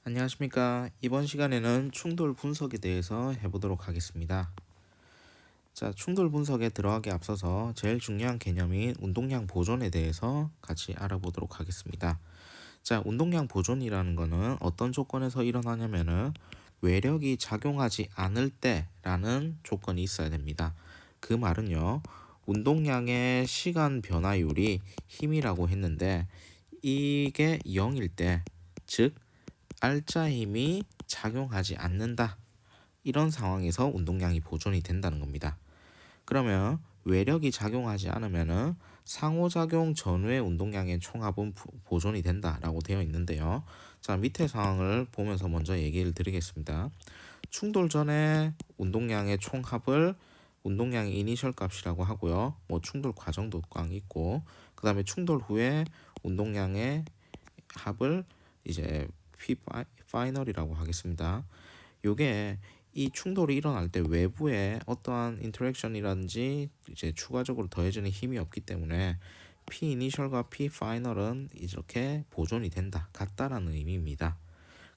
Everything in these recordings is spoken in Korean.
안녕하십니까. 이번 시간에는 충돌 분석에 대해서 해보도록 하겠습니다. 자, 충돌 분석에 들어가기 앞서서 제일 중요한 개념인 운동량 보존에 대해서 같이 알아보도록 하겠습니다. 자, 운동량 보존이라는 거는 어떤 조건에서 일어나냐면은 외력이 작용하지 않을 때라는 조건이 있어야 됩니다. 그 말은요, 운동량의 시간 변화율이 힘이라고 했는데 이게 0일 때, 즉 알짜 힘이 작용하지 않는다. 이런 상황에서 운동량이 보존이 된다는 겁니다. 그러면 외력이 작용하지 않으면 상호작용 전후의 운동량의 총합은 보존이 된다라고 되어 있는데요. 자, 밑에 상황을 보면서 먼저 얘기를 드리겠습니다. 충돌 전에 운동량의 총합을 운동량의 이니셜 값이라고 하고요. 뭐 충돌 과정도 꽝 있고, 그 다음에 충돌 후에 운동량의 합을 이제 P 파이널이라고 하겠습니다. 요게 이 충돌이 일어날 때 외부에 어떠한 인터랙션이라든지 이제 추가적으로 더해지는 힘이 없기 때문에 P 이니셜과 P 파이널은 이렇게 보존이 된다, 같다라는 의미입니다.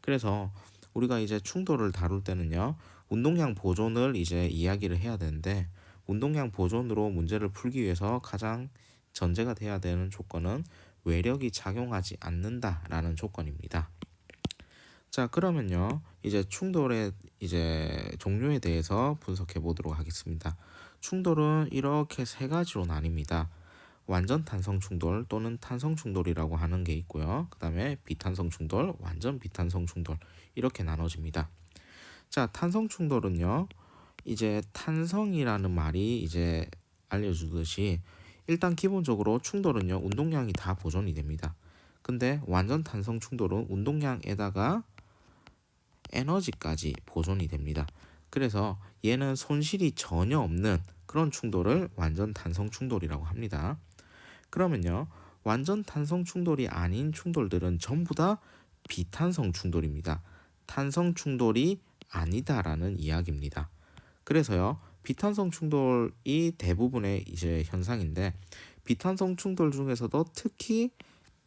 그래서 우리가 이제 충돌을 다룰 때는요, 운동량 보존을 이제 이야기를 해야 되는데, 운동량 보존으로 문제를 풀기 위해서 가장 전제가 돼야 되는 조건은 외력이 작용하지 않는다라는 조건입니다. 자, 그러면요, 이제 충돌의 이제 종류에 대해서 분석해 보도록 하겠습니다. 충돌은 이렇게 세 가지로 나뉩니다. 완전 탄성 충돌 또는 탄성 충돌이라고 하는 게 있고요. 그 다음에 비탄성 충돌, 완전 비탄성 충돌, 이렇게 나눠집니다. 자, 탄성 충돌은요, 이제 탄성이라는 말이 이제 알려주듯이 일단 기본적으로 충돌은요, 운동량이 다 보존이 됩니다. 근데 완전 탄성 충돌은 운동량에다가 에너지까지 보존이 됩니다. 그래서 얘는 손실이 전혀 없는 그런 충돌을 완전 탄성 충돌이라고 합니다. 그러면요, 완전 탄성 충돌이 아닌 충돌들은 전부 다 비탄성 충돌입니다. 탄성 충돌이 아니다라는 이야기입니다. 그래서요, 비탄성 충돌이 대부분의 이제 현상인데, 비탄성 충돌 중에서도 특히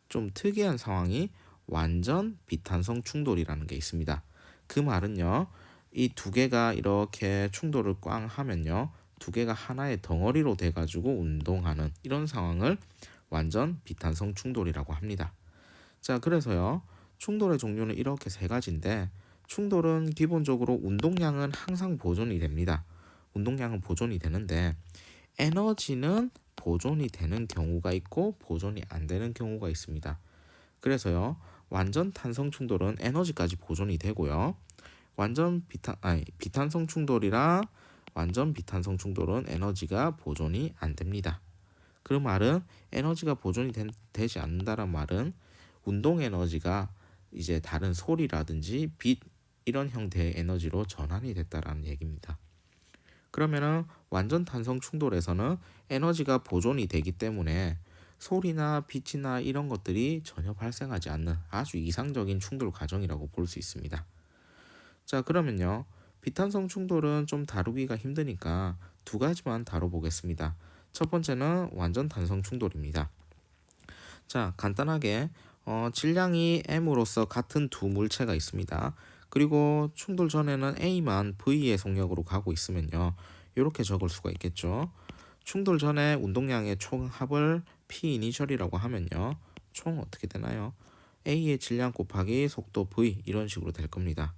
좀 특이한 상황이 완전 비탄성 충돌이라는 게 있습니다. 그 말은요, 이 두 개가 이렇게 충돌을 꽝 하면요, 두 개가 하나의 덩어리로 돼가지고 운동하는 이런 상황을 완전 비탄성 충돌이라고 합니다. 자, 그래서요, 충돌의 종류는 이렇게 세 가지인데, 충돌은 기본적으로 운동량은 항상 보존이 됩니다. 운동량은 보존이 되는데 에너지는 보존이 되는 경우가 있고 보존이 안 되는 경우가 있습니다. 그래서요, 완전 탄성 충돌은 에너지까지 보존이 되고요. 비탄성 충돌이랑 완전 비탄성 충돌은 에너지가 보존이 안 됩니다. 그 말은 에너지가 보존이 되지 않는다는 말은 운동 에너지가 이제 다른 소리라든지 빛 이런 형태의 에너지로 전환이 됐다라는 얘기입니다. 그러면은 완전 탄성 충돌에서는 에너지가 보존이 되기 때문에 소리나 빛이나 이런 것들이 전혀 발생하지 않는 아주 이상적인 충돌 과정이라고 볼 수 있습니다. 자, 그러면요, 비탄성 충돌은 좀 다루기가 힘드니까 두 가지만 다뤄보겠습니다. 첫 번째는 완전 탄성 충돌입니다. 자, 간단하게 질량이 m으로서 같은 두 물체가 있습니다. 그리고 충돌 전에는 A만 V의 속력으로 가고 있으면요, 이렇게 적을 수가 있겠죠. 충돌 전에 운동량의 총합을 P 이니셜이라고 하면요, 총 어떻게 되나요? A의 질량 곱하기 속도 V 이런 식으로 될 겁니다.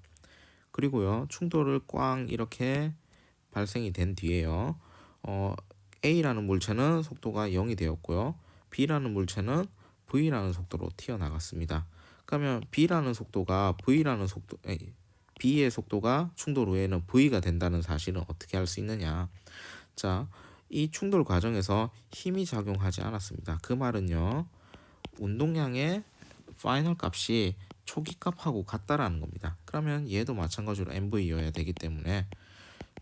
그리고요, 충돌을 꽝 이렇게 발생이 된 뒤에요, A라는 물체는 속도가 0이 되었고요, B라는 물체는 V라는 속도로 튀어나갔습니다. 그러면 B라는 속도가 B의 속도가 충돌 후에는 V가 된다는 사실은 어떻게 알 수 있느냐? 자, 이 충돌 과정에서 힘이 작용하지 않았습니다. 그 말은요, 운동량의 파이널 값이 초기 값하고 같다라는 겁니다. 그러면 얘도 마찬가지로 mv여야 되기 때문에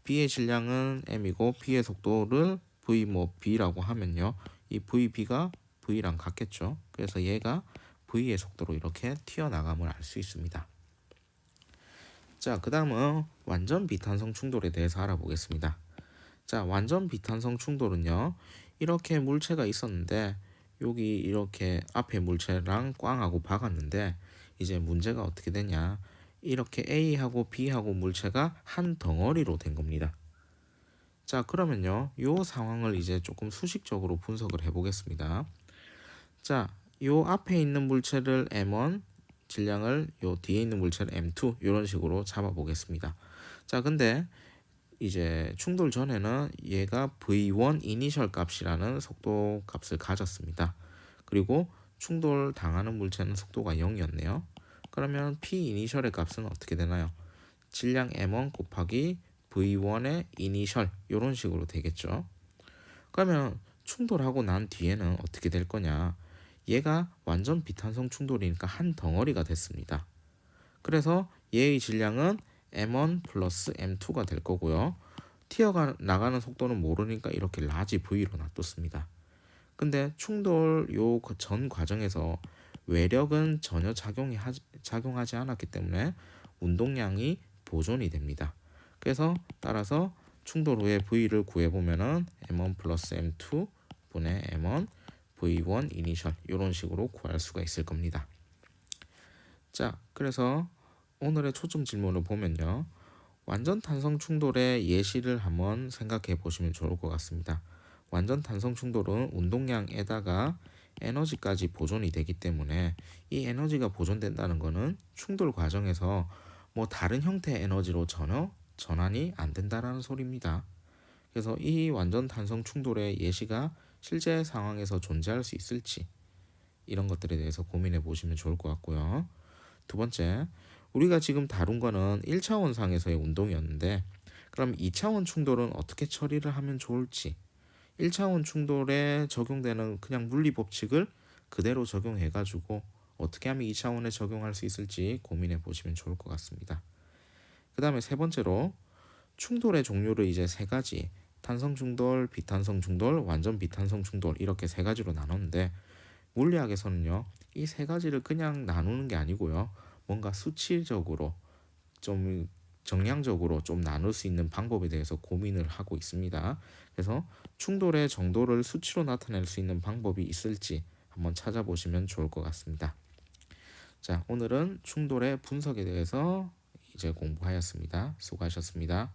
B의 질량은 m이고 B의 속도를 v b라고 하면요, 이 vb가 v랑 같겠죠. 그래서 얘가 v의 속도로 이렇게 튀어나감을 알 수 있습니다. 자, 그 다음은 완전 비탄성 충돌에 대해서 알아보겠습니다. 자, 완전 비탄성 충돌은요, 이렇게 물체가 있었는데 여기 이렇게 앞에 물체랑 꽝하고 박았는데 이제 문제가 어떻게 되냐? 이렇게 A하고 B하고 물체가 한 덩어리로 된 겁니다. 자, 그러면요. 요 상황을 이제 조금 수식적으로 분석을 해 보겠습니다. 자, 요 앞에 있는 물체를 M1, 질량을 요 뒤에 있는 물체를 M2 이런 식으로 잡아 보겠습니다. 자, 근데 이제 충돌 전에는 얘가 V1 이니셜 값이라는 속도 값을 가졌습니다. 그리고 충돌 당하는 물체는 속도가 0이었네요. 그러면 P 이니셜의 값은 어떻게 되나요? 질량 M1 곱하기 V1의 이니셜 이런 식으로 되겠죠. 그러면 충돌하고 난 뒤에는 어떻게 될 거냐? 얘가 완전 비탄성 충돌이니까 한 덩어리가 됐습니다. 그래서 얘의 질량은 M1 플러스 M2가 될 거고요. 튀어 나가는 속도는 모르니까 이렇게 라지 V로 놔뒀습니다. 근데 충돌 요 전 과정에서 외력은 전혀 작용하지 않았기 때문에 운동량이 보존이 됩니다. 그래서 따라서 충돌 후에 V를 구해보면은 M1 플러스 M2 분의 M1 V1 이니셜 이런 식으로 구할 수가 있을 겁니다. 자, 그래서 오늘의 초점 질문을 보면요. 완전 탄성 충돌의 예시를 한번 생각해 보시면 좋을 것 같습니다. 완전 탄성 충돌은 운동량에다가 에너지까지 보존이 되기 때문에 이 에너지가 보존된다는 것은 충돌 과정에서 뭐 다른 형태의 에너지로 전혀 전환이 안 된다라는 소리입니다. 그래서 이 완전 탄성 충돌의 예시가 실제 상황에서 존재할 수 있을지 이런 것들에 대해서 고민해 보시면 좋을 것 같고요. 두 번째, 우리가 지금 다룬 거는 1차원 상에서의 운동이었는데 그럼 2차원 충돌은 어떻게 처리를 하면 좋을지 1차원 충돌에 적용되는 그냥 물리 법칙을 그대로 적용해 가지고 어떻게 하면 2차원에 적용할 수 있을지 고민해 보시면 좋을 것 같습니다. 그 다음에 세 번째로 충돌의 종류를 이제 세 가지 탄성 충돌, 비탄성 충돌, 완전 비탄성 충돌 이렇게 세 가지로 나눴는데 물리학에서는요 이 세 가지를 그냥 나누는 게 아니고요 뭔가 수치적으로 좀 정량적으로 좀 나눌 수 있는 방법에 대해서 고민을 하고 있습니다. 그래서 충돌의 정도를 수치로 나타낼 수 있는 방법이 있을지 한번 찾아보시면 좋을 것 같습니다. 자, 오늘은 충돌의 분석에 대해서 이제 공부하였습니다. 수고하셨습니다.